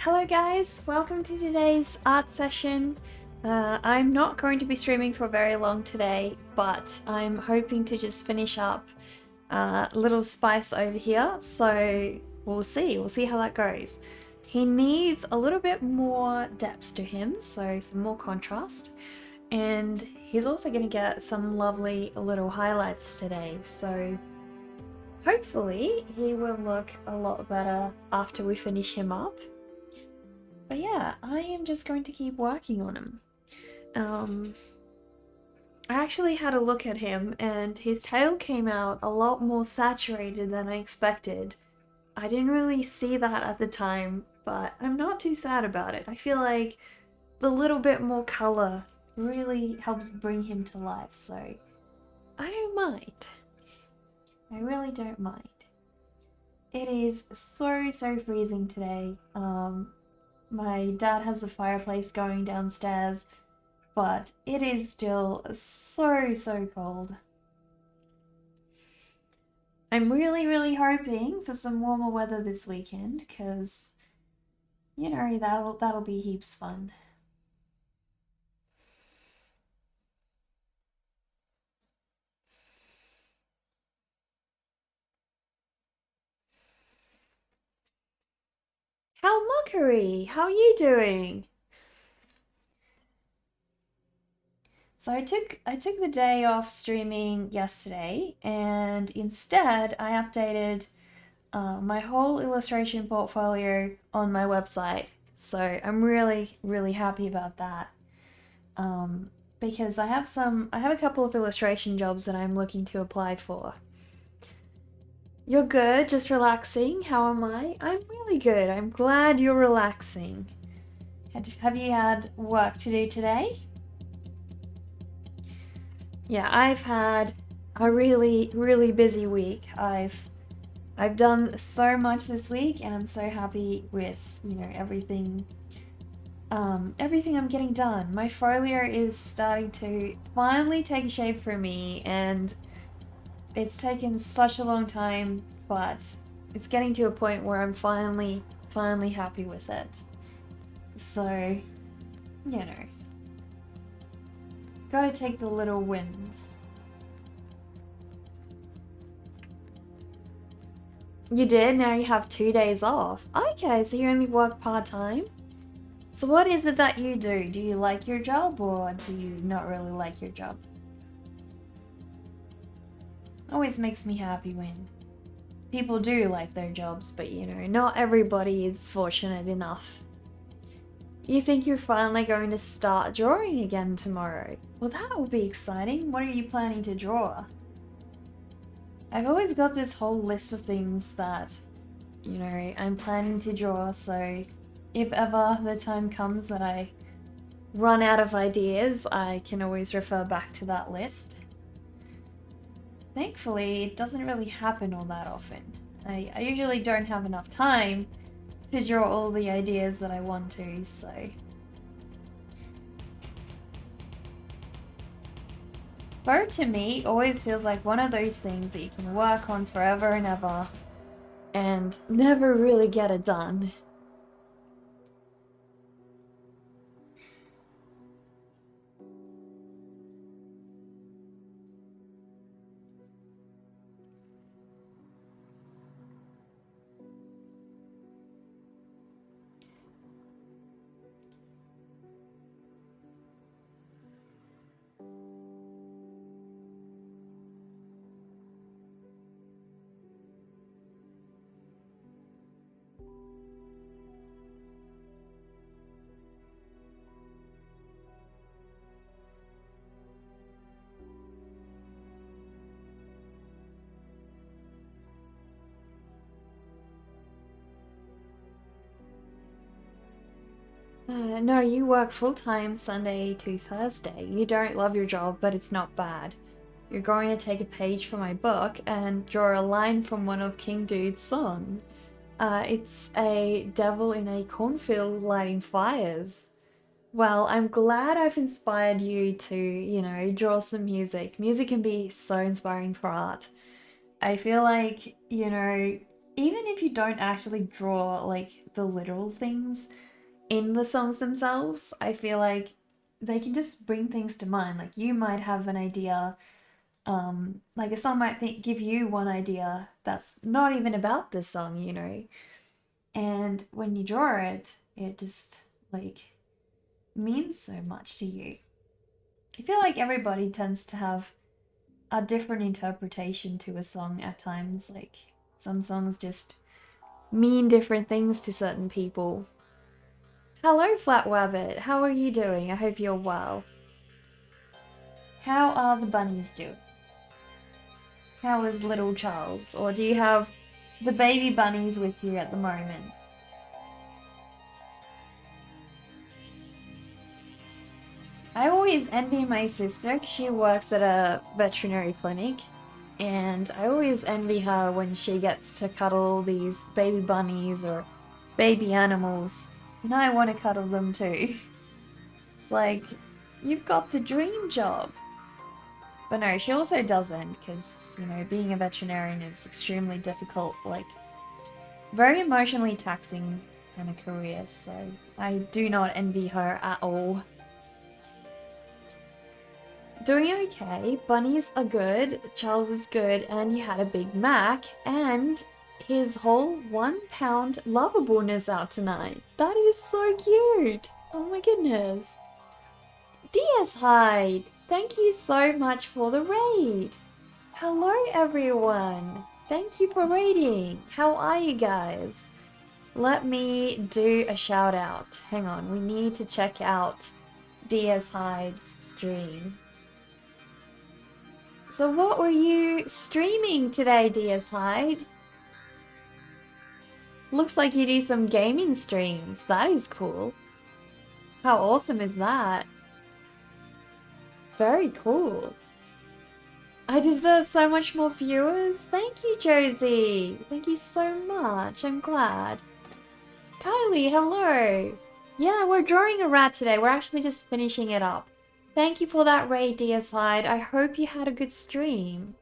Hello guys, welcome to today's art session. I'm not going to be streaming for very long today, but I'm hoping to just finish up Little Spice over here, so we'll see how that goes. He needs a little bit more depth to him, so some more contrast, and he's also going to get some lovely little highlights today, so hopefully he will look a lot better after we finish him up. But yeah, I am just going to keep working on him. I actually had a look at him and his tail came out a lot more saturated than I expected. I didn't really see that at the time, but I'm not too sad about it. I feel like the little bit more color really helps bring him to life, so I don't mind. I really don't mind. It is so freezing today. My dad has the fireplace going downstairs, but it is still so cold. I'm really hoping for some warmer weather this weekend, because, you know, that'll be heaps fun. Hal Mockery, how are you doing? So I took the day off streaming yesterday, and instead I updated my whole illustration portfolio on my website. So I'm really happy about that. Because I have a couple of illustration jobs that I'm looking to apply for. You're good, just relaxing. How am I? I'm really good. I'm glad you're relaxing. Have you had work to do today? Yeah, I've had a really busy week. I've done so much this week, and I'm so happy with, you know, everything I'm getting done. My folio is starting to finally take shape for me, and it's taken such a long time, but it's getting to a point where I'm finally happy with it. So, you know, gotta take the little wins. You did? Now you have 2 days off. Okay, so you only work part-time? So what is it that you do? Do you like your job, or do you not really like your job? Always makes me happy when people do like their jobs, but you know, not everybody is fortunate enough. You think you're finally going to start drawing again tomorrow? Well, that will be exciting. What are you planning to draw? I've always got this whole list of things that, you know, I'm planning to draw, so if ever the time comes that I run out of ideas, I can always refer back to that list. Thankfully, it doesn't really happen all that often. I usually don't have enough time to draw all the ideas that I want to, so... Photo to me always feels like one of those things that you can work on forever and ever and never really get it done. No, you work full-time Sunday to Thursday. You don't love your job, but it's not bad. You're going to take a page from my book and draw a line from one of King Dude's songs. It's a devil in a cornfield lighting fires. Well, I'm glad I've inspired you to, you know, draw some music. Music can be so inspiring for art. I feel like, you know, even if you don't actually draw like the literal things in the songs themselves, I feel like they can just bring things to mind. Like you might have an idea, like a song might give you one idea that's not even about the song, you know. And when you draw it, it just like means so much to you. I feel like everybody tends to have a different interpretation to a song at times. Like some songs just mean different things to certain people. Hello, Flat Wabbit. How are you doing? I hope you're well. How are the bunnies doing? How is little Charles? Or do you have the baby bunnies with you at the moment? I always envy my sister because she works at a veterinary clinic, and I always envy her when she gets to cuddle these baby bunnies or baby animals, and I want to cuddle them too. It's like, you've got the dream job. But no, she also doesn't, because, you know, being a veterinarian is extremely difficult, like, very emotionally taxing kind of career, so I do not envy her at all. Doing okay, bunnies are good, Charles is good, and you had a Big Mac, and his whole 1 pound lovableness out tonight. That is so cute! Oh my goodness. DS Hyde, thank you so much for the raid. Hello everyone. Thank you for raiding. How are you guys? Let me do a shout out. Hang on, we need to check out DS Hyde's stream. So what were you streaming today, DS Hyde? Looks like you do some gaming streams. That is cool. How awesome is that? Very cool. I deserve so much more viewers. Thank you, Josie. Thank you so much. I'm glad. Kylie, hello. Yeah, we're drawing a rat today. We're actually just finishing it up. Thank you for that raid, DS Hyde. I hope you had a good stream.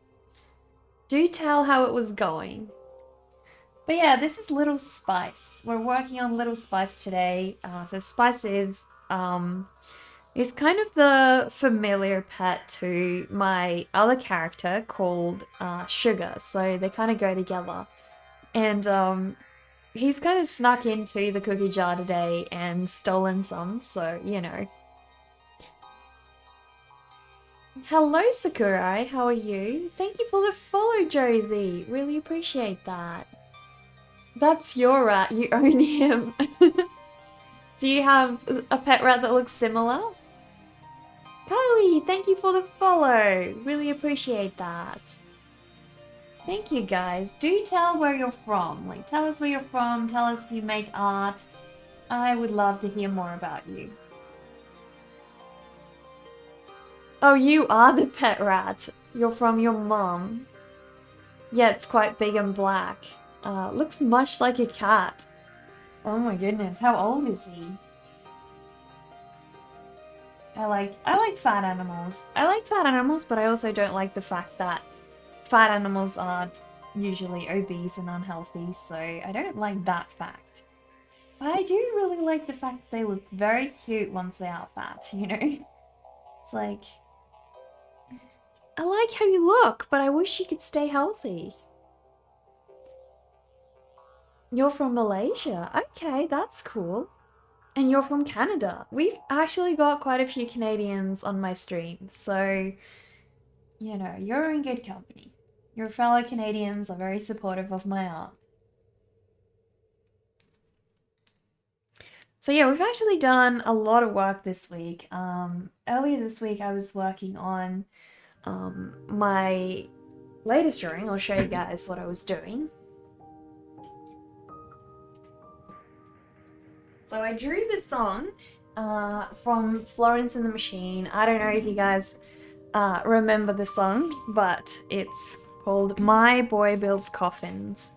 Do tell how it was going. But yeah, this is Little Spice. We're working on Little Spice today. So Spice is kind of the familiar pet to my other character called Sugar. So they kind of go together. And he's kind of snuck into the cookie jar today and stolen some, so you know. Hello, Sakurai. How are you? Thank you for the follow, Josie. Really appreciate that. That's your rat. You own him. Do you have a pet rat that looks similar? Kylie, thank you for the follow. Really appreciate that. Thank you, guys. Do tell where you're from. Like, tell us where you're from. Tell us if you make art. I would love to hear more about you. Oh, you are the pet rat. You're from your mom. Yeah, it's quite big and black. Looks much like a cat. Oh my goodness, how old is he? I like fat animals. I like fat animals, but I also don't like the fact that fat animals aren't usually obese and unhealthy, so I don't like that fact. But I do really like the fact that they look very cute once they are fat, you know? It's like, I like how you look, but I wish you could stay healthy. You're from Malaysia. Okay, that's cool. And you're from Canada. We've actually got quite a few Canadians on my stream, so, you know, you're in good company. Your fellow Canadians are very supportive of my art. So yeah, we've actually done a lot of work this week. Earlier this week I was working on my latest drawing. I'll show you guys what I was doing. So I drew this song from Florence and the Machine. I don't know if you guys remember the song, but it's called My Boy Builds Coffins.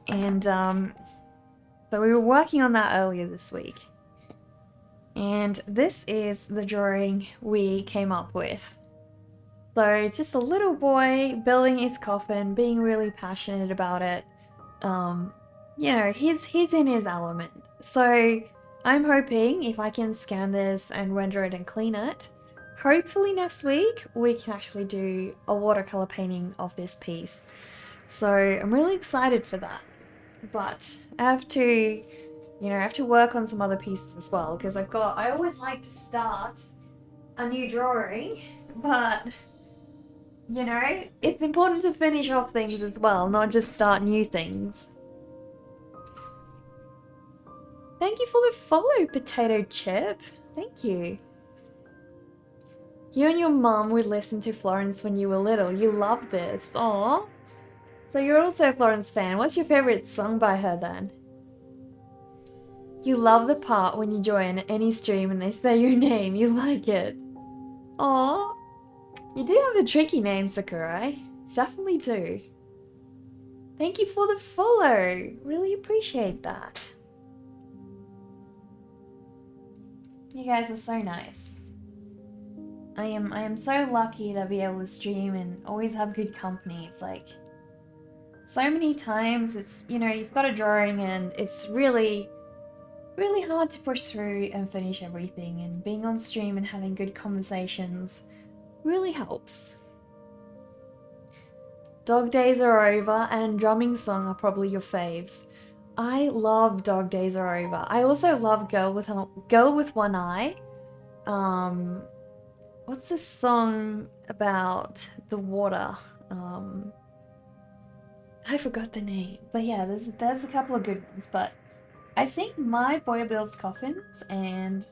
And so we were working on that earlier this week. And this is the drawing we came up with. So it's just a little boy building his coffin, being really passionate about it. you know, he's in his element. So I'm hoping if I can scan this and render it and clean it, hopefully next week we can actually do a watercolor painting of this piece. So I'm really excited for that. But I have to, you know, I have to work on some other pieces as well, because I always like to start a new drawing, but you know, it's important to finish off things as well, not just start new things. Thank you for the follow, Potato Chip. Thank you. You and your mum would listen to Florence when you were little. You love this. Aww. So you're also a Florence fan. What's your favorite song by her then? You love the part when you join any stream and they say your name. You like it. Aww. You do have a tricky name, Sakurai. Definitely do. Thank you for the follow. Really appreciate that. You guys are so nice. I am so lucky to be able to stream and always have good company. It's like so many times it's, you know, you've got a drawing and it's really hard to push through and finish everything, and being on stream and having good conversations really helps. Dog Days Are Over and Drumming Song are probably your faves. I love Dog Days Are Over. I also love Girl with One Eye. What's this song about the water? I forgot the name. But yeah, there's a couple of good ones, but I think My Boy Builds Coffins and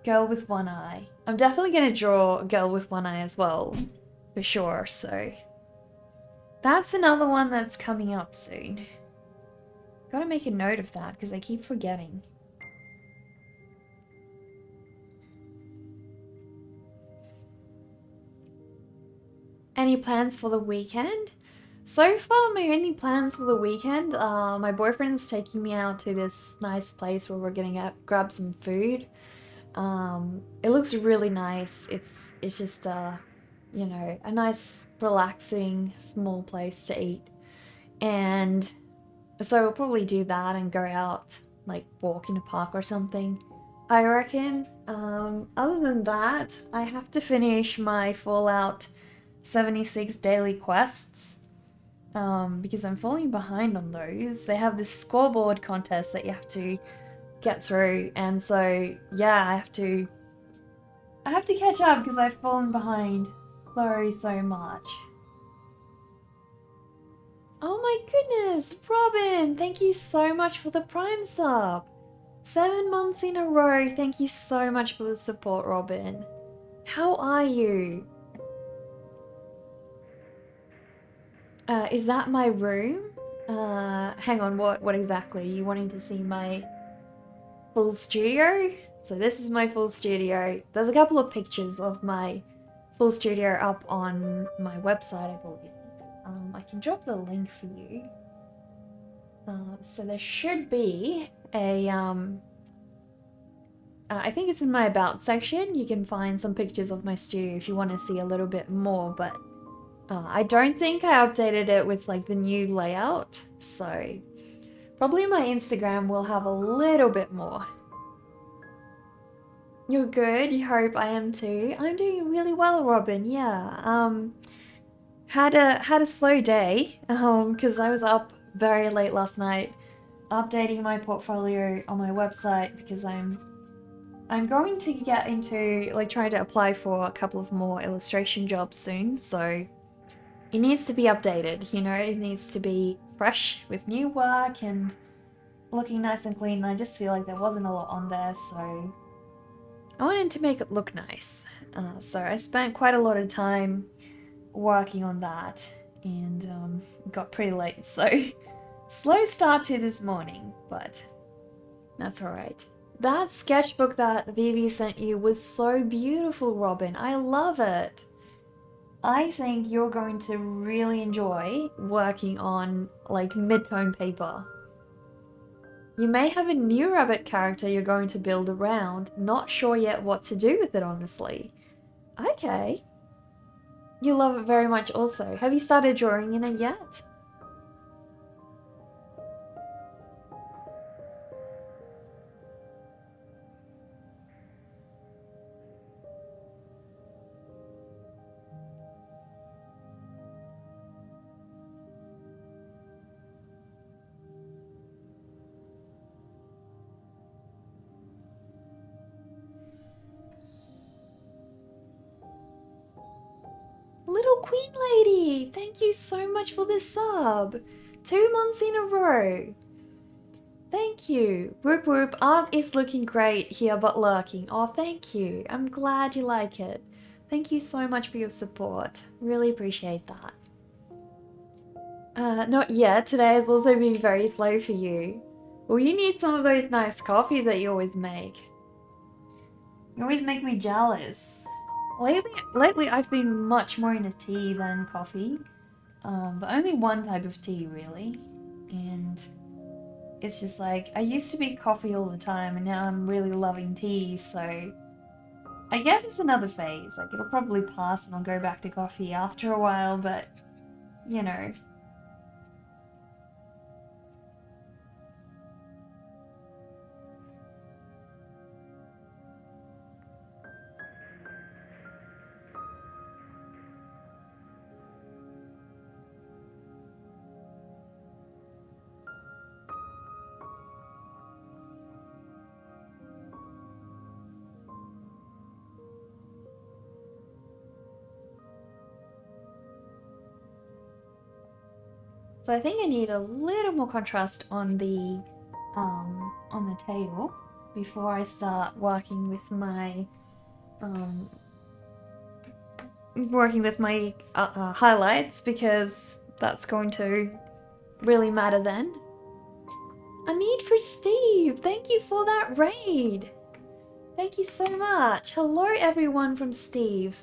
Girl with One Eye. I'm definitely gonna draw Girl with One Eye as well, for sure, so that's another one that's coming up soon. Gotta make a note of that because I keep forgetting. Any plans for the weekend? So far, my only plans for the weekend, my boyfriend's taking me out to this nice place where we're gonna grab some food. It looks really nice. It's just you know, a nice, relaxing, small place to eat. And so we'll probably do that and go out, like walk in a park or something, I reckon. Other than that, I have to finish my Fallout 76 daily quests, because I'm falling behind on those. They have this scoreboard contest that you have to get through, and so yeah, I have to catch up because I've fallen behind so much. Oh my goodness, Robin, thank you so much for the Prime sub. 7 months in a row. Thank you so much for the support, Robin. How are you? Is that my room? Hang on, what exactly? Are you wanting to see my full studio? So this is my full studio. There's a couple of pictures of my full studio up on my website, I believe. I can drop the link for you. So there should be a, I think it's in my about section. You can find some pictures of my studio if you want to see a little bit more, but I don't think I updated it with like the new layout, so probably my Instagram will have a little bit more. You're good, you hope I am too. I'm doing really well, Robin, yeah. Had a slow day, because I was up very late last night updating my portfolio on my website, because I'm going to get into like trying to apply for a couple of more illustration jobs soon, so it needs to be updated, you know, it needs to be fresh with new work and looking nice and clean, and I just feel like there wasn't a lot on there, so I wanted to make it look nice. So I spent quite a lot of time working on that, and got pretty late, so slow start to this morning, but that's alright. That sketchbook that Vivi sent you was so beautiful, Robin. I love it. I think you're going to really enjoy working on like mid-tone paper. You may have a new rabbit character you're going to build around, not sure yet what to do with it, honestly. Okay. You love it very much also. Have you started drawing in it yet? Queen Lady, thank you so much for this sub. 2 months in a row. Thank you. Whoop whoop, art is looking great here but lurking. Oh, thank you. I'm glad you like it. Thank you so much for your support. Really appreciate that. Not yet. Today has also been very slow for you. Well, you need some of those nice coffees that you always make. You always make me jealous. Lately I've been much more into tea than coffee. But only one type of tea really. And it's just like, I used to be coffee all the time and now I'm really loving tea, so I guess it's another phase. Like, it'll probably pass and I'll go back to coffee after a while, but you know. So I think I need a little more contrast on the tail before I start working with my highlights, because that's going to really matter then. A need for Steve. Thank you for that raid. Thank you so much. Hello everyone from Steve.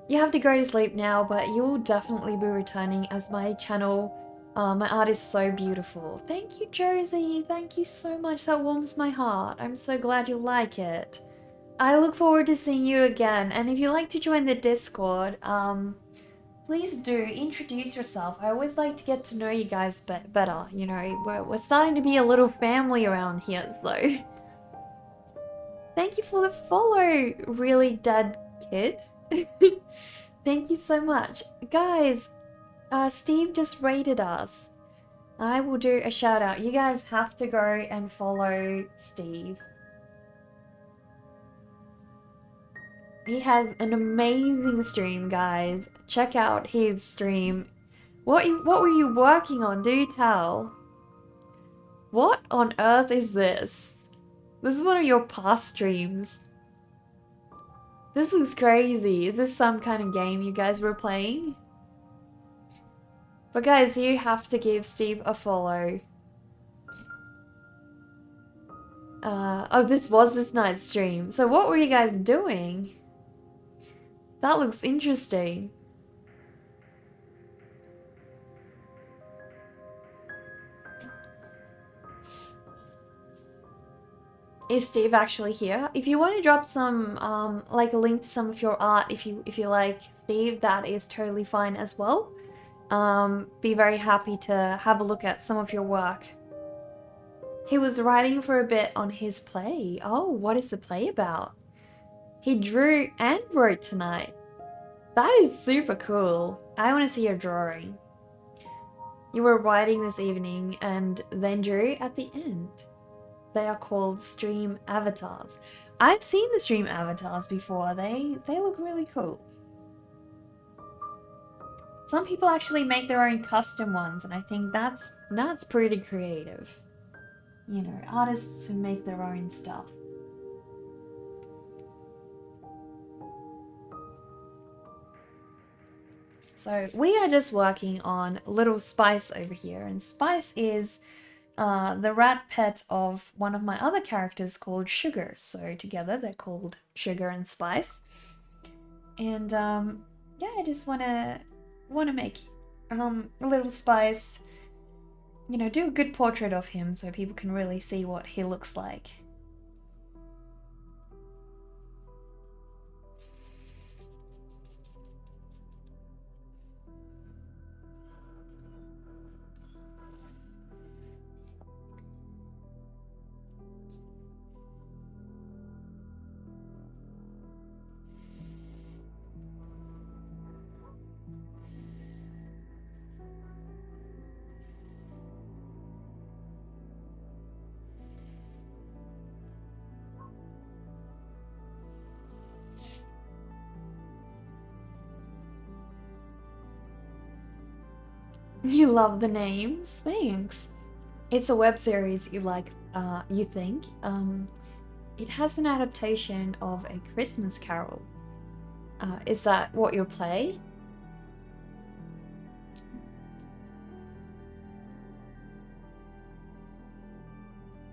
You have to go to sleep now, but you'll definitely be returning as my channel. My art is so beautiful. Thank you, Josie. Thank you so much. That warms my heart. I'm so glad you like it. I look forward to seeing you again. And if you'd like to join the Discord, please do introduce yourself. I always like to get to know you guys better. You know, we're starting to be a little family around here, so. Thank you for the follow, really dead kid. Thank you so much. Guys, Steve just rated us. I will do a shout out. You guys have to go and follow Steve. He has an amazing stream, guys. Check out his stream. What were you working on? Do tell. What on earth is this? This is one of your past streams. This looks crazy. Is this some kind of game you guys were playing? But guys, you have to give Steve a follow. Oh, this was this night's stream. So what were you guys doing? That looks interesting. Is Steve actually here? If you want to drop some, like a link to some of your art, if you like Steve, that is totally fine as well. Be very happy to have a look at some of your work. He was writing for a bit on his play. Oh, what is the play about? He drew and wrote tonight. That is super cool. I want to see your drawing. You were writing this evening and then drew at the end. They are called stream avatars. I've seen the stream avatars before. They look really cool. Some people actually make their own custom ones, and I think that's pretty creative. You know, artists who make their own stuff. So we are just working on little Spice over here, and Spice is the rat pet of one of my other characters called Sugar. So together they're called Sugar and Spice. And yeah, I just wanna make a little Spice, you know, do a good portrait of him so people can really see what he looks like. You love the names? Thanks. It's a web series you like, you think. It has an adaptation of A Christmas Carol. Is that what you'll play?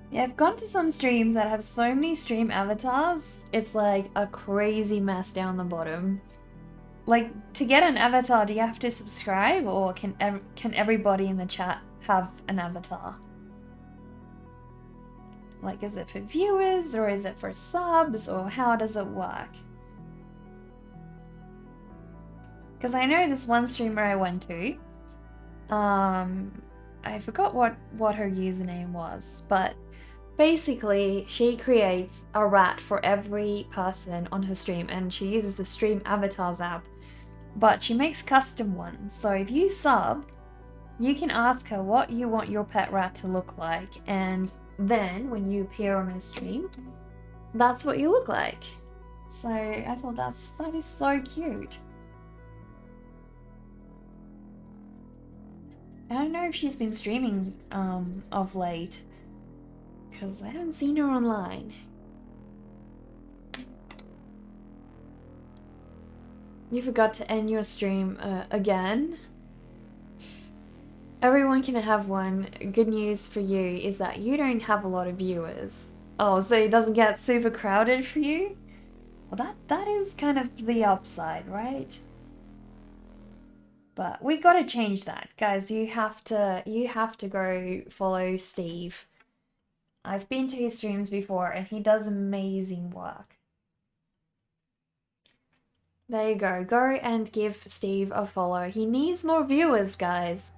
Yeah, I've gone to some streams that have so many stream avatars, it's like a crazy mess down the bottom. Like, to get an avatar, do you have to subscribe, or can everybody in the chat have an avatar? Like, is it for viewers, or is it for subs, or how does it work? Because I know this one streamer I went to, I forgot what her username was, but basically she creates a rat for every person on her stream, and she uses the Stream Avatars app, but she makes custom ones. So if you sub, you can ask her what you want your pet rat to look like, and then when you appear on her stream, that's what you look like. So I thought that is so cute. I don't know if she's been streaming of late, because I haven't seen her online. You forgot to end your stream again? Everyone can have one. Good news for you is that you don't have a lot of viewers. Oh, so it doesn't get super crowded for you? Well, that is kind of the upside, right? But we gotta change that. Guys, you have to go follow Steve. I've been to his streams before and he does amazing work. There you go. Go and give Steve a follow. He needs more viewers, guys.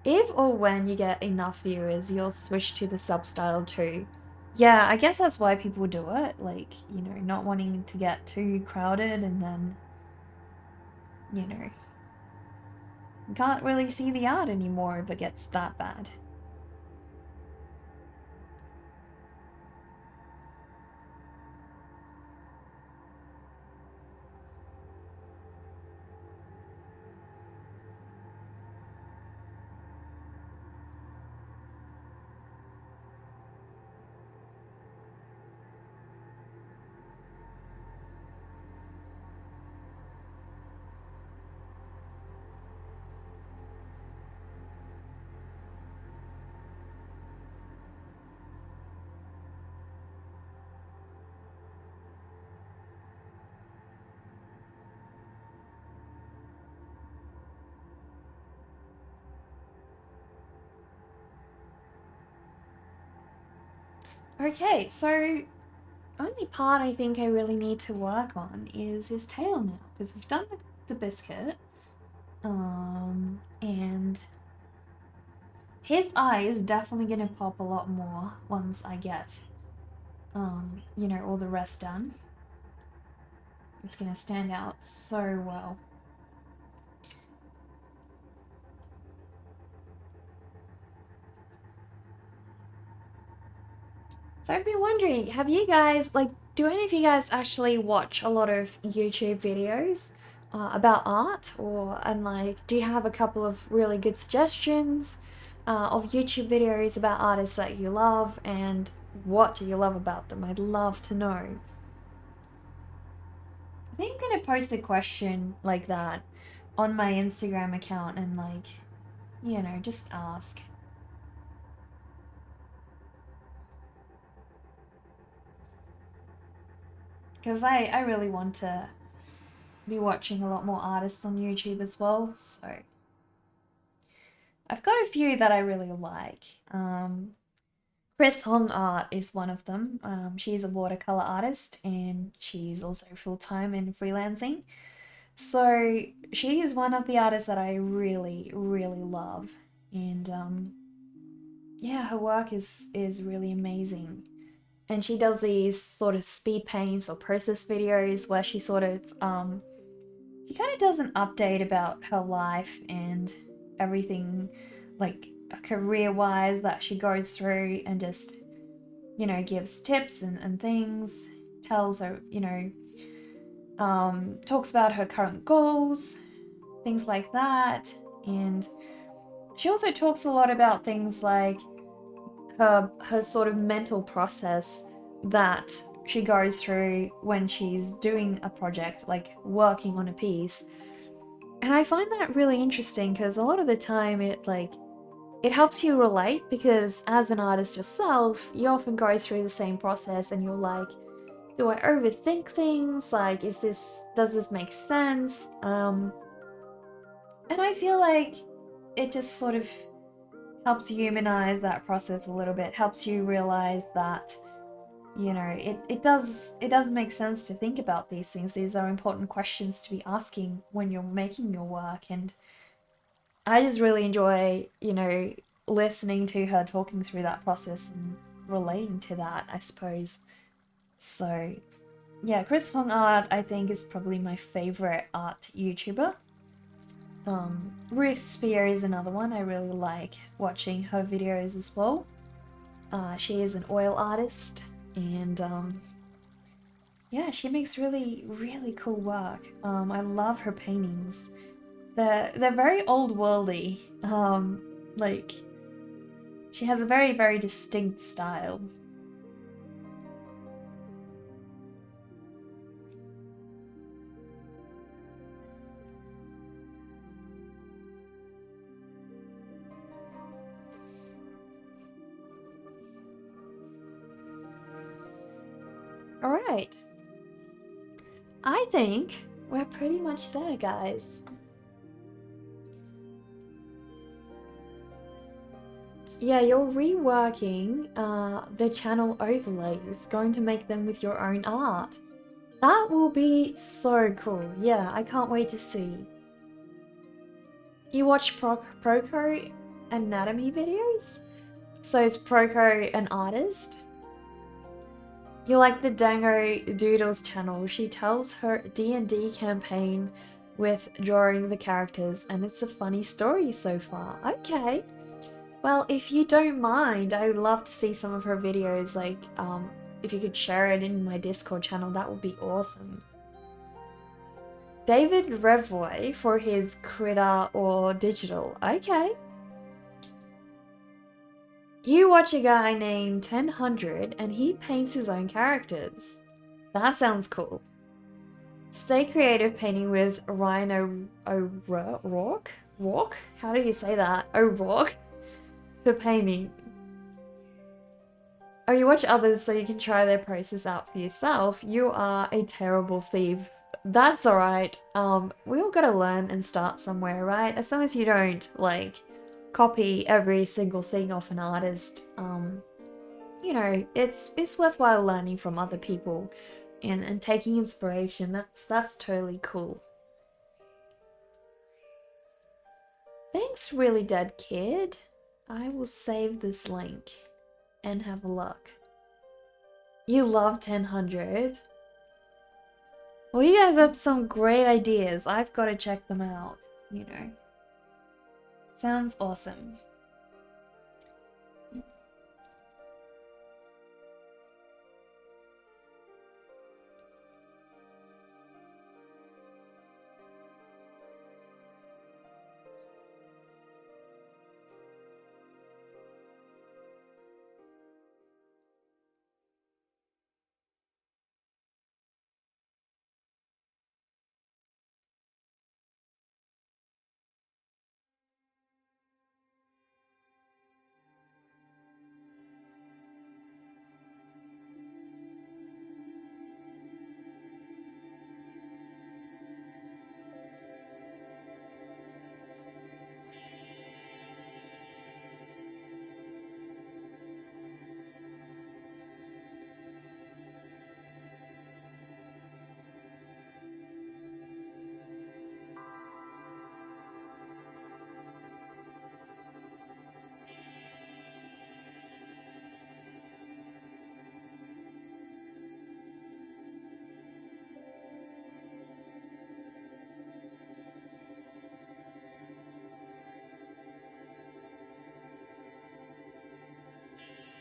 If or when you get enough viewers, you'll switch to the sub style too. Yeah, I guess that's why people do it. Like, you know, not wanting to get too crowded, and then, you know, you can't really see the art anymore if it gets that bad. Okay, so only part I think I really need to work on is his tail now, because we've done the biscuit, and his eye is definitely gonna pop a lot more once I get, you know, all the rest done. It's gonna stand out so well. So I've been wondering, have you guys, like, do any of you guys actually watch a lot of YouTube videos about art? And like, do you have a couple of really good suggestions of YouTube videos about artists that you love, and what do you love about them? I'd love to know. I think I'm gonna post a question like that on my Instagram account and, like, you know, just ask. Because I really want to be watching a lot more artists on YouTube as well, so I've got a few that I really like. Chris Hong Art is one of them. She's a watercolor artist, and she's also full-time in freelancing. So she is one of the artists that I really, really love. And yeah, her work is really amazing. And she does these sort of speed paints or process videos where she sort of she kind of does an update about her life and everything, like career-wise, that she goes through, and just, you know, gives tips and things, tells her, you know, talks about her current goals, things like that. And she also talks a lot about things like her sort of mental process that she goes through when she's doing a project, like working on a piece. And I find that really interesting because a lot of the time it helps you relate, because as an artist yourself, you often go through the same process and you're like, do I overthink things? Like, does this make sense? And I feel like it just sort of helps humanize that process a little bit, helps you realize that, you know, it does make sense to think about these things. These are important questions to be asking when you're making your work. And I just really enjoy, you know, listening to her talking through that process and relating to that, I suppose. So yeah, Chris Hong Art, I think, is probably my favorite art YouTuber. Ruth Spear is another one. I really like watching her videos as well. She is an oil artist, and yeah, she makes really, really cool work. I love her paintings. They're very old worldy. Like, she has a very, very distinct style. Alright. I think we're pretty much there, guys. Yeah, you're reworking the channel overlays, going to make them with your own art. That will be so cool. Yeah, I can't wait to see. You watch Proco anatomy videos? So is Proco an artist? You like the Dango Doodles channel. She tells her D&D campaign with drawing the characters, and it's a funny story so far. Okay. Well, if you don't mind, I would love to see some of her videos. Like, if you could share it in my Discord channel, that would be awesome. David Revoy for his Critter or Digital. Okay. You watch a guy named 1000 and he paints his own characters. That sounds cool. Stay creative painting with Ryan O'Rourke? Rourke? How do you say that? O'Rourke? For painting. Oh, you watch others so you can try their process out for yourself. You are a terrible thief. That's alright. We all gotta learn and start somewhere, right? As long as you don't, like, copy every single thing off an artist. You know, it's worthwhile learning from other people and taking inspiration. That's totally cool. Thanks, Really Dead Kid. I will save this link and have a look. You love 1000. Well, you guys have some great ideas. I've got to check them out, you know. Sounds awesome.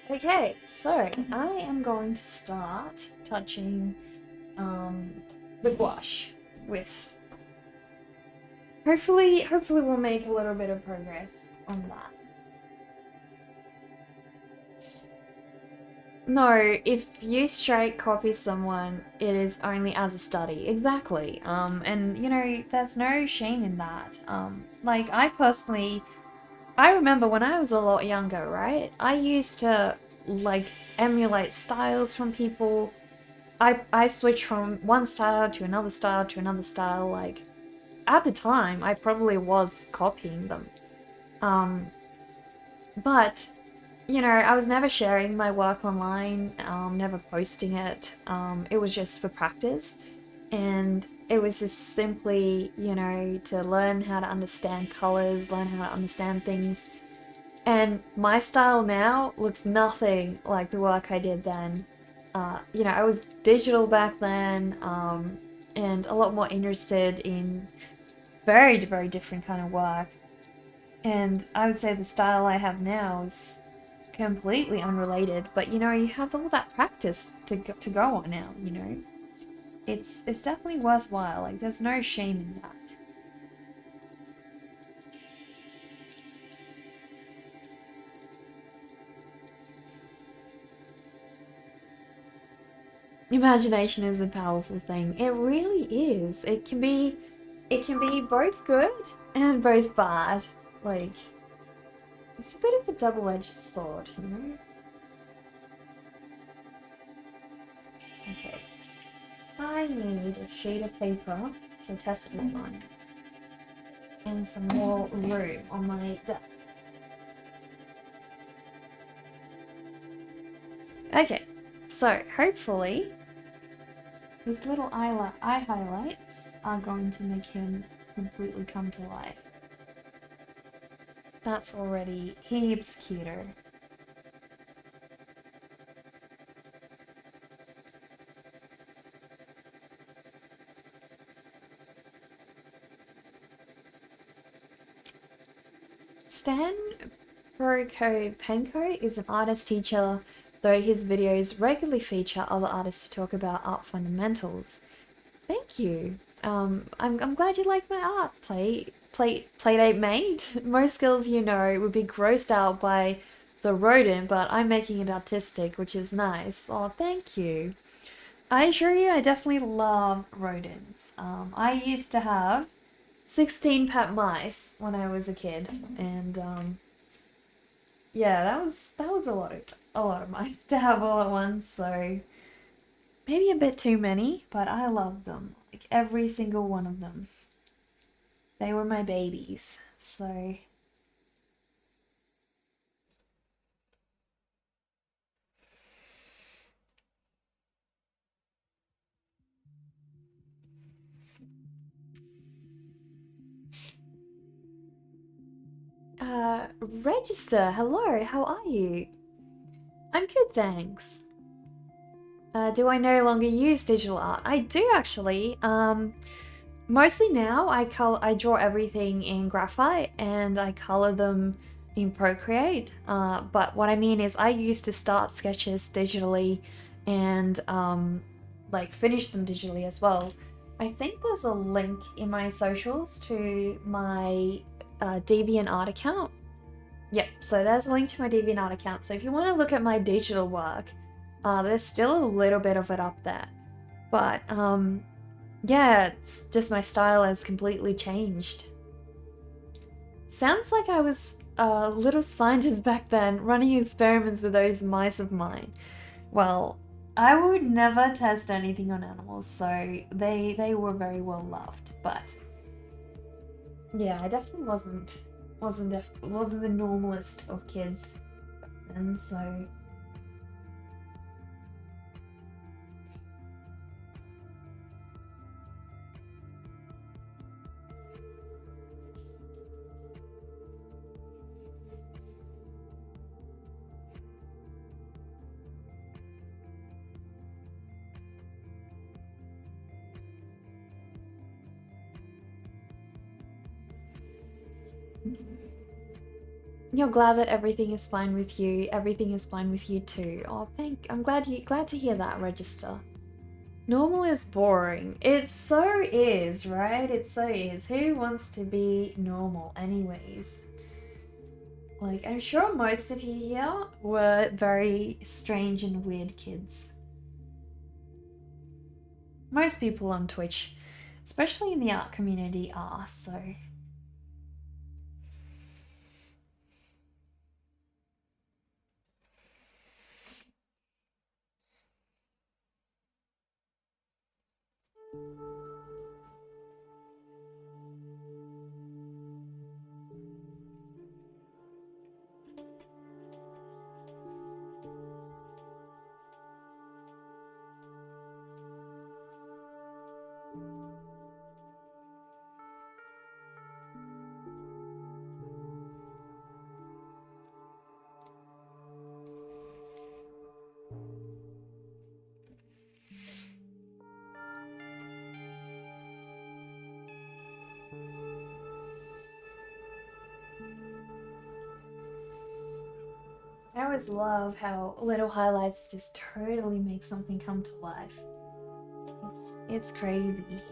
Okay, so I am going to start touching the gouache with hopefully we'll make a little bit of progress on that. No, if you straight copy someone, it is only as a study. Exactly. And you know, there's no shame in that. Like I remember when I was a lot younger, right? I used to like emulate styles from people. I switched from one style to another style to another style. Like at the time, I probably was copying them. Um, but you know, I was never sharing my work online, never posting it. It was just for practice. And it was just simply, you know, to learn how to understand colors, learn how to understand things. And my style now looks nothing like the work I did then. You know, I was digital back then, and a lot more interested in very, very different kind of work. And I would say the style I have now is completely unrelated, but you know, you have all that practice to go on now, you know. It's definitely worthwhile. Like there's no shame in that. Imagination is a powerful thing. It really is. It can be both good and both bad. Like it's a bit of a double-edged sword, you know? Okay. I need a sheet of paper to test them on. And some more room on my desk. Okay, so hopefully these little eye highlights are going to make him completely come to life. That's already heaps cuter. Stan Penko is an artist teacher, though his videos regularly feature other artists to talk about art fundamentals. Thank you. I'm glad you like my art, Playdate mate. Most girls you know would be grossed out by the rodent, but I'm making it artistic, which is nice. Oh, thank you. I assure you, I definitely love rodents. I used to have 16 pet mice when I was a kid, and yeah, that was a lot of mice to have all at once. So maybe a bit too many, but I love them, like every single one of them. They were my babies. So Register, hello, how are you? I'm good, thanks. Do I no longer use digital art? I do actually. Mostly now I draw everything in graphite and I color them in Procreate. But what I mean is I used to start sketches digitally and like finish them digitally as well. I think there's a link in my socials to my DeviantArt account. Yep, so there's a link to my DeviantArt account. So if you want to look at my digital work, there's still a little bit of it up there. But yeah, it's just my style has completely changed. Sounds like I was a little scientist back then, running experiments with those mice of mine. Well, I would never test anything on animals, so they were very well loved. But yeah, I definitely wasn't the normalest of kids, and so. You're glad that everything is fine with you. Everything is fine with you too. Oh, I'm glad to hear that, Register. Normal is boring. It so is, right? It so is. Who wants to be normal anyways? Like, I'm sure most of you here were very strange and weird kids. Most people on Twitch, especially in the art community, are, so... I always love how little highlights just totally make something come to life. It's crazy.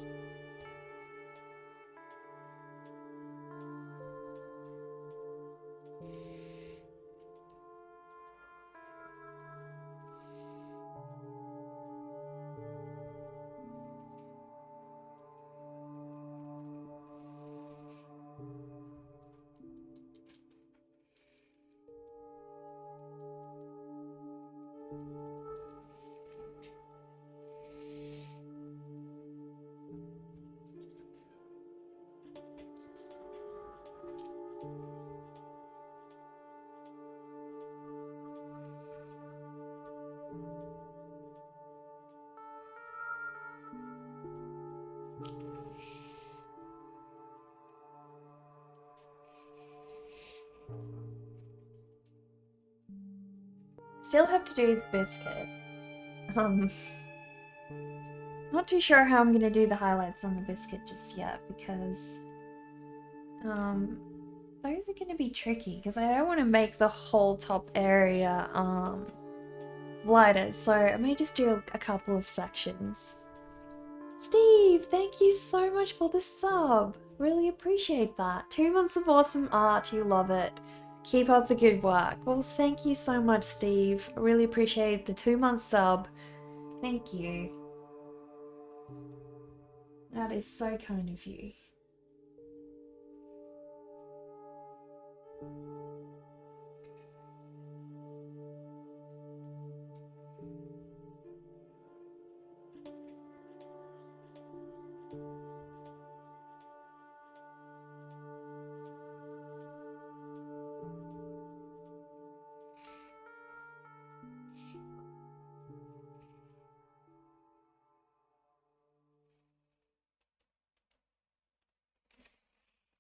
Still have to do his biscuit. Not too sure how I'm gonna do the highlights on the biscuit just yet because those are gonna be tricky because I don't want to make the whole top area lighter, so I may just do a couple of sections. Steve, thank you so much for the sub. Really appreciate that. 2 months of awesome art, you love it. Keep up the good work. Well, thank you so much, Steve. I really appreciate the 2-month sub. Thank you. That is so kind of you.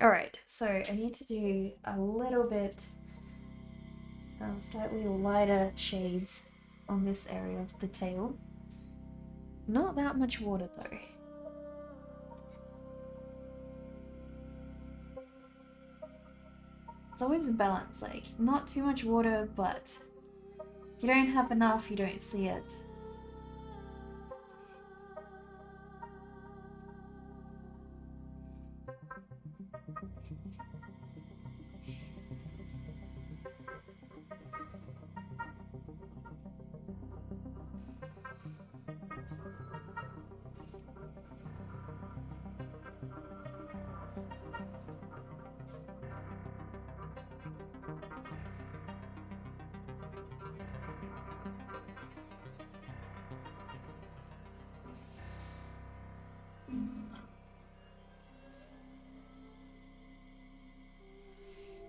Alright, so I need to do a little bit slightly lighter shades on this area of the tail. Not that much water though. It's always a balance, like not too much water, but if you don't have enough, you don't see it.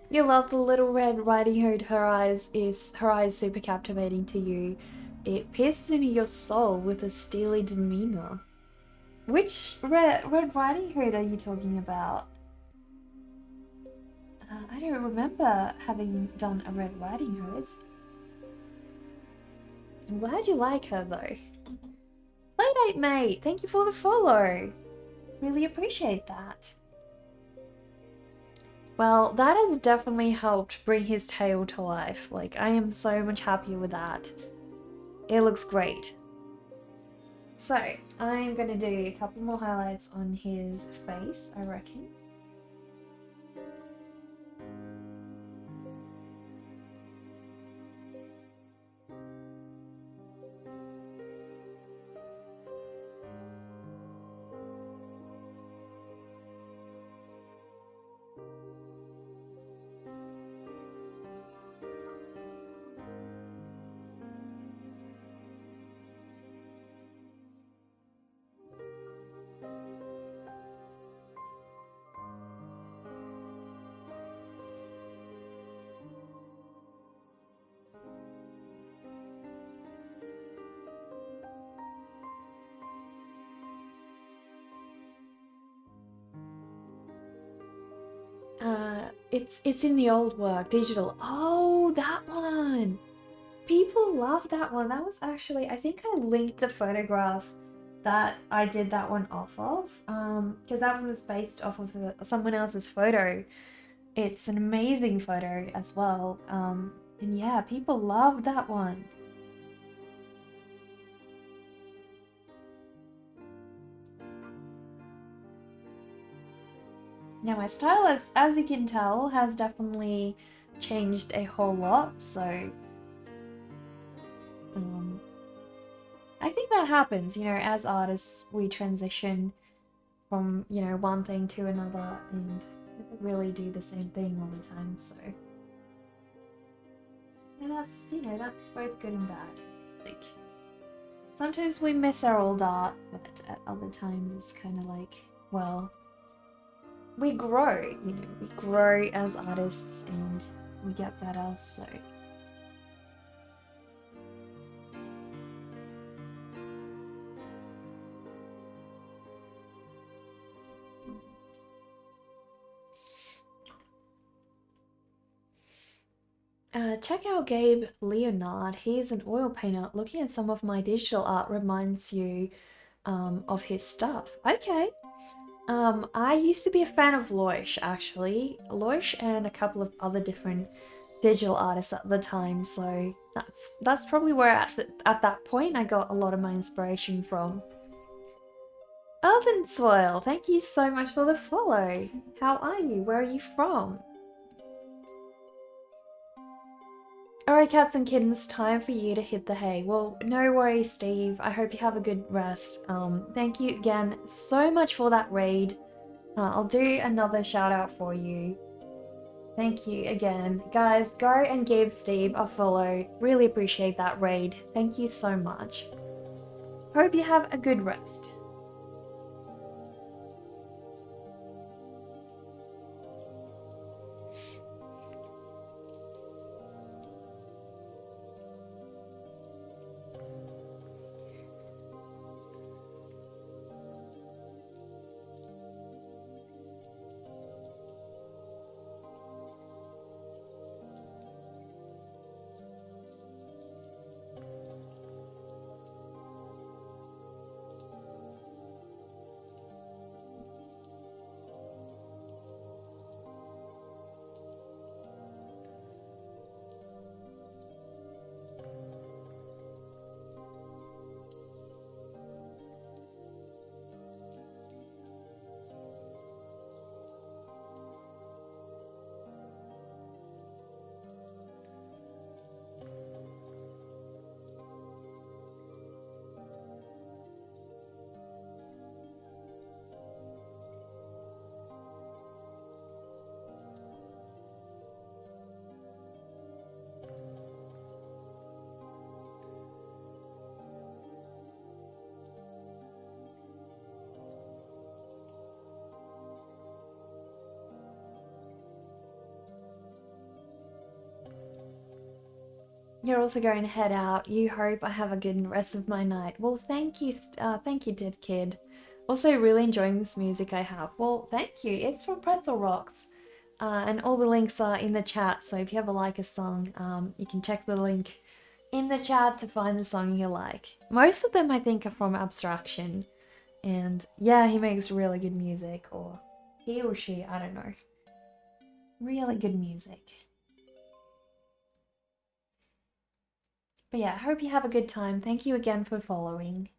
You love the Little Red Riding Hood. Her eyes super captivating to you. It pierces into your soul with a steely demeanor. Which Red Riding Hood are you talking about? I don't remember having done a Red Riding Hood. I'm glad you like her though. Playdate mate, thank you for the follow. Really appreciate that. Well, that has definitely helped bring his tail to life. Like, I am so much happier with that. It looks great. So I'm going to do a couple more highlights on his face, I reckon. It's in the old work, digital. Oh, that one. People love that one. That was actually, I think I linked the photograph that I did that one off of, because that one was based off of someone else's photo. It's an amazing photo as well. And yeah, people love that one. Now my style, as you can tell, has definitely changed a whole lot, so I think that happens, you know, as artists we transition from, you know, one thing to another and really do the same thing all the time, so. And that's, you know, that's both good and bad. Like, sometimes we miss our old art, but at other times it's kind of like, well, we grow, you know, we grow as artists and we get better, so. Check out Gabe Leonard. He's an oil painter. Looking at some of my digital art reminds you of his stuff. Okay. I used to be a fan of Loish, actually. Loish and a couple of other different digital artists at the time, so that's probably where at that point I got a lot of my inspiration from. Earthen Soil, thank you so much for the follow. How are you? Where are you from? Alright, cats and kittens, time for you to hit the hay. Well, no worries, Steve. I hope you have a good rest. Thank you again so much for that raid. I'll do another shout out for you. Thank you again. Guys, go and give Steve a follow. Really appreciate that raid. Thank you so much. Hope you have a good rest. You're also going to head out. You hope I have a good rest of my night. Well, thank you, Dead Kid. Also, really enjoying this music I have. Well, thank you. It's from Pretzel Rocks. And all the links are in the chat, so if you ever like a song, you can check the link in the chat to find the song you like. Most of them, I think, are from Abstraction. And yeah, he makes really good music, or he or she, I don't know. Really good music. But yeah, I hope you have a good time. Thank you again for following.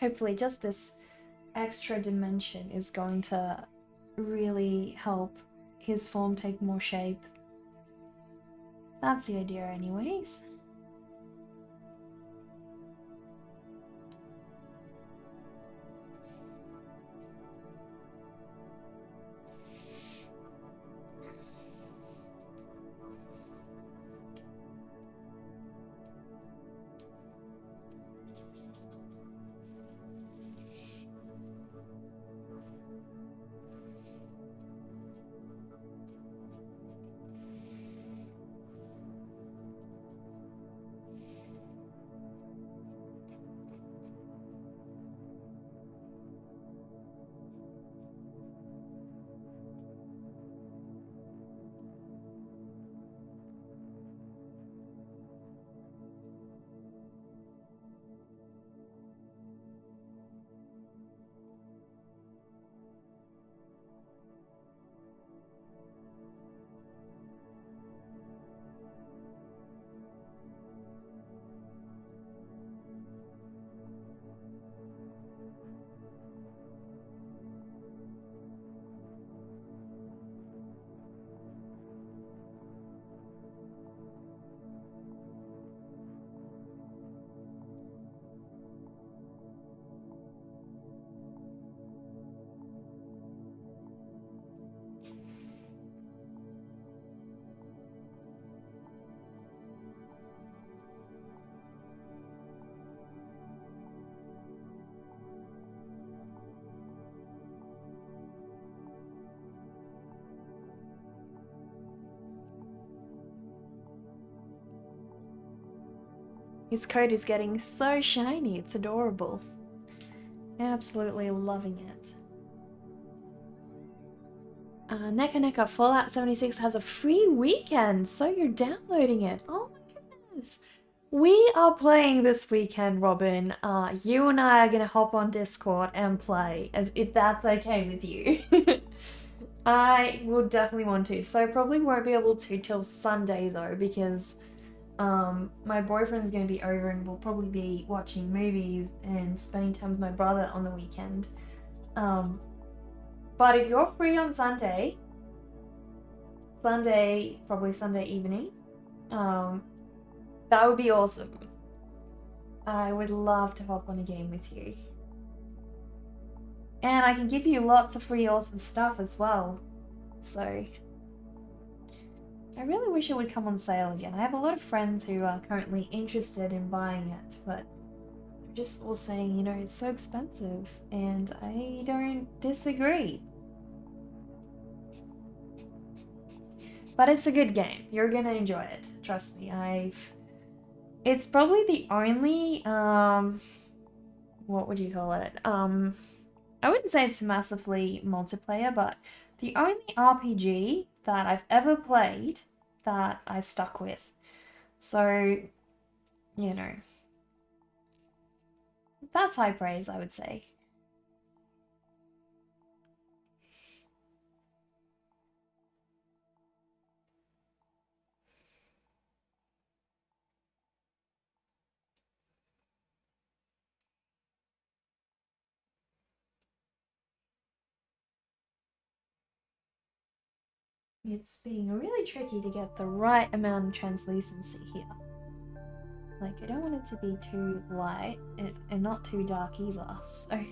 hopefully just this extra dimension is going to really help his form take more shape. That's the idea anyways. His coat is getting so shiny, it's adorable. Absolutely loving it. Neka Neka Fallout 76 has a free weekend, so you're downloading it. Oh my goodness. We are playing this weekend, Robin. You and I are gonna hop on Discord and play, as if that's okay with you. I will definitely want to. So probably won't be able to till Sunday though, because my boyfriend's going to be over and we'll probably be watching movies and spending time with my brother on the weekend. But if you're free on Sunday, probably Sunday evening, that would be awesome. I would love to hop on a game with you. And I can give you lots of free awesome stuff as well. So I really wish it would come on sale again. I have a lot of friends who are currently interested in buying it, but they're just all saying, you know, it's so expensive, and I don't disagree. But it's a good game. You're gonna enjoy it. Trust me. It's probably the only, what would you call it? I wouldn't say it's massively multiplayer, but the only RPG that I've ever played that I stuck with. So, you know, that's high praise, I would say. It's being really tricky to get the right amount of translucency here. Like, I don't want it to be too light and not too dark either, so... It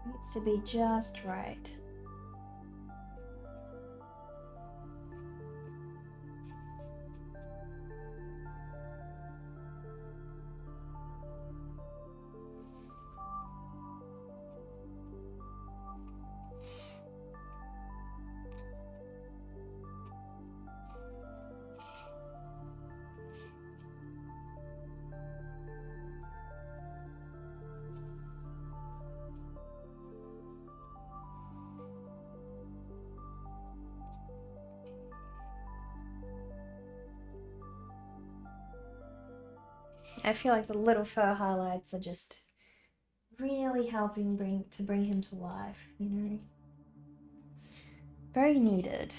needs to be just right. I feel like the little fur highlights are just really helping bring him to life, you know? Very needed.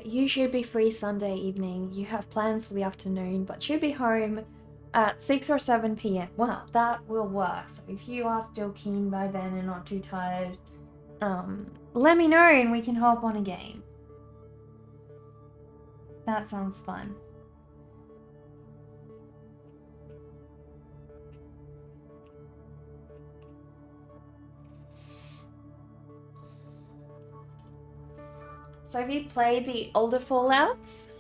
You should be free Sunday evening. You have plans for the afternoon, but should be home at 6 or 7 p.m. Well, that will work. So if you are still keen by then and not too tired, let me know and we can hop on a game. That sounds fun. So have you played the older Fallouts?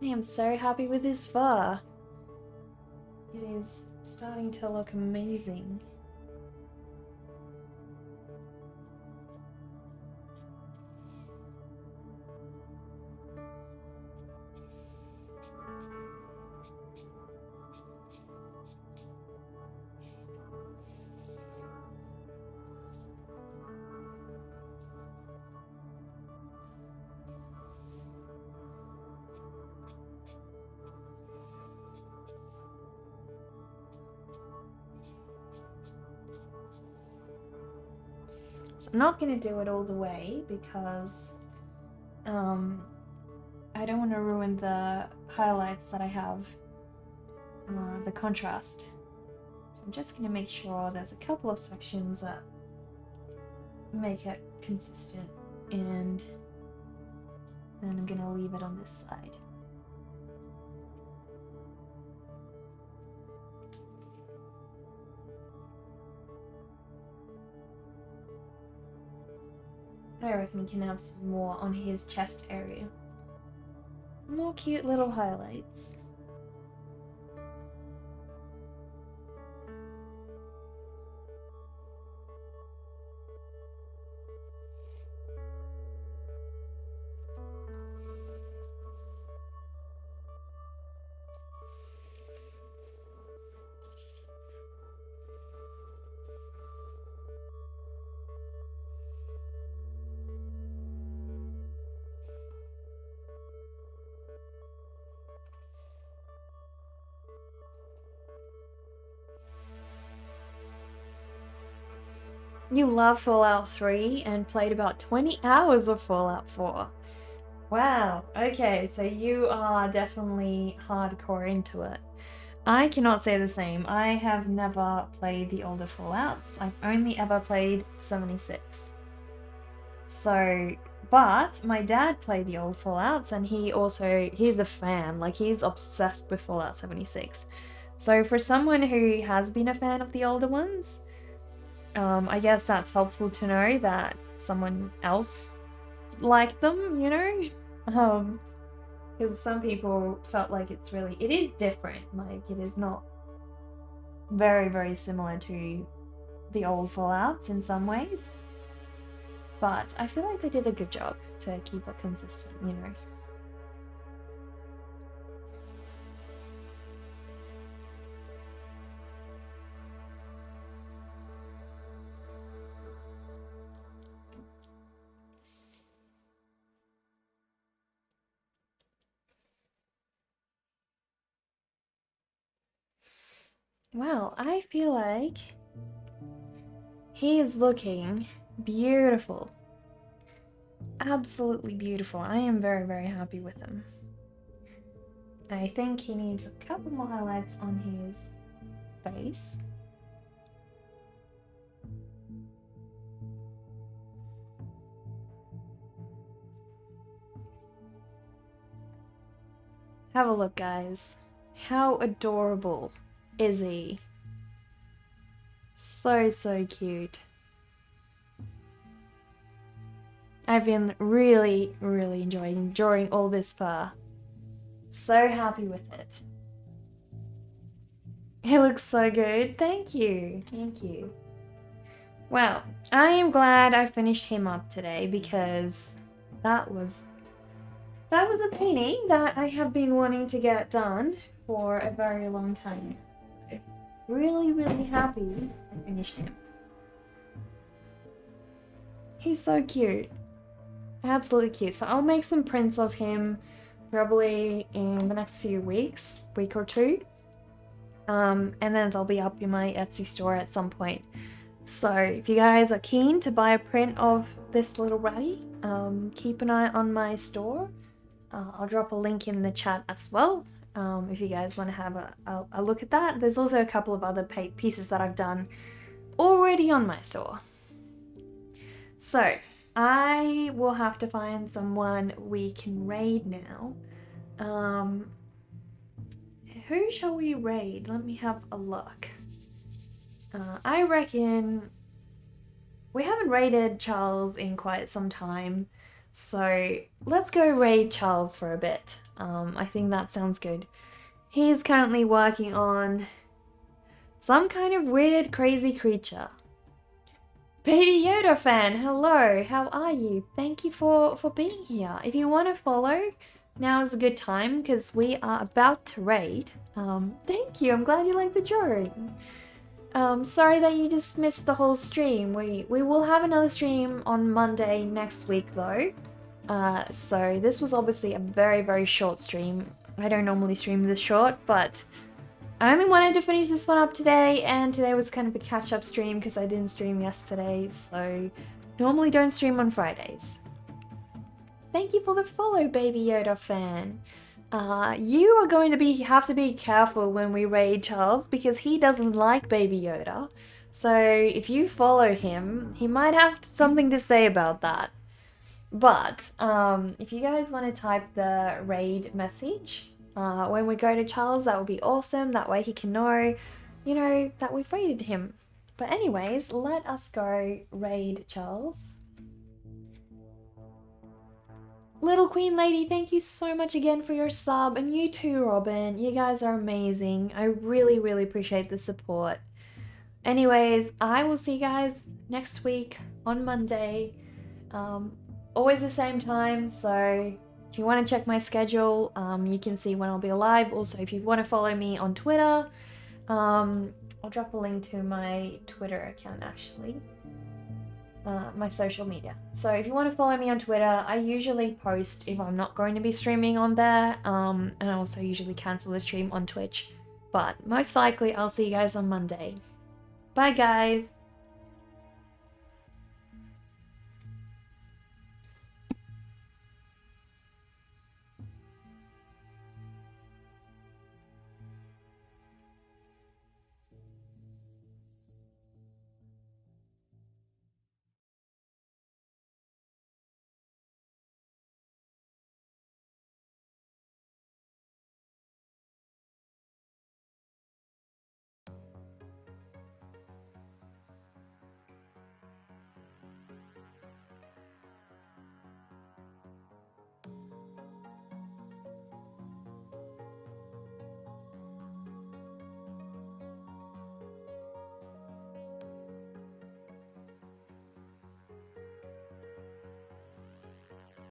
I am so happy with his fur. It is starting to look amazing. So I'm not going to do it all the way because I don't want to ruin the highlights that I have, the contrast. So I'm just going to make sure there's a couple of sections that make it consistent, and then I'm going to leave it on this side. I reckon we can have some more on his chest area. More cute little highlights. You love Fallout 3 and played about 20 hours of Fallout 4. Wow, okay, so you are definitely hardcore into it. I cannot say the same. I have never played the older Fallouts. I've only ever played 76. So, but my dad played the old Fallouts and he's a fan. Like, he's obsessed with Fallout 76. So for someone who has been a fan of the older ones, I guess that's helpful to know that someone else liked them, you know? Because some people felt like it is different. Like, it is not very, very similar to the old Fallouts in some ways. But I feel like they did a good job to keep it consistent, you know? Wow, I feel like he is looking beautiful. Absolutely beautiful. I am very, very happy with him. I think he needs a couple more highlights on his face. Have a look, guys. How adorable is he? So, so cute. I've been really, really enjoying drawing all this far. So happy with it. It looks so good. Thank you. Thank you. Well, I am glad I finished him up today because that was a painting that I have been wanting to get done for a very long time. Really, really happy I finished him. He's so cute. Absolutely cute. So I'll make some prints of him probably in the next few weeks, week or two. And then they'll be up in my Etsy store at some point. So if you guys are keen to buy a print of this little ratty, keep an eye on my store. I'll drop a link in the chat as well. If you guys want to have a look at that. There's also a couple of other pieces that I've done already on my store. So I will have to find someone we can raid now. Who shall we raid? Let me have a look. I reckon we haven't raided Charles in quite some time, so let's go raid Charles for a bit. I think that sounds good. He's currently working on some kind of weird, crazy creature. Baby Yoda fan, hello, how are you? Thank you for being here. If you want to follow, now is a good time because we are about to raid. Thank you, I'm glad you like the drawing. Sorry that you just missed the whole stream. We will have another stream on Monday next week though. So this was obviously a very, very short stream. I don't normally stream this short, but I only wanted to finish this one up today, and today was kind of a catch-up stream because I didn't stream yesterday, so normally don't stream on Fridays. Thank you for the follow, Baby Yoda fan. You are going to have to be careful when we raid Charles because he doesn't like Baby Yoda. So if you follow him, he might have something to say about that. But if you guys want to type the raid message when we go to Charles, that would be awesome. That way he can know, you know, that we've raided him. But anyways, let us go raid Charles. Little Queen Lady, thank you so much again for your sub, and you too, Robin. You guys are amazing. I really, really appreciate the support. Anyways, I will see you guys next week on Monday. Always the same time, so if you want to check my schedule, you can see when I'll be live. Also, if you want to follow me on Twitter, I'll drop a link to my Twitter account actually. My social media. So if you want to follow me on Twitter, I usually post if I'm not going to be streaming on there, and I also usually cancel the stream on Twitch. But most likely I'll see you guys on Monday. Bye guys!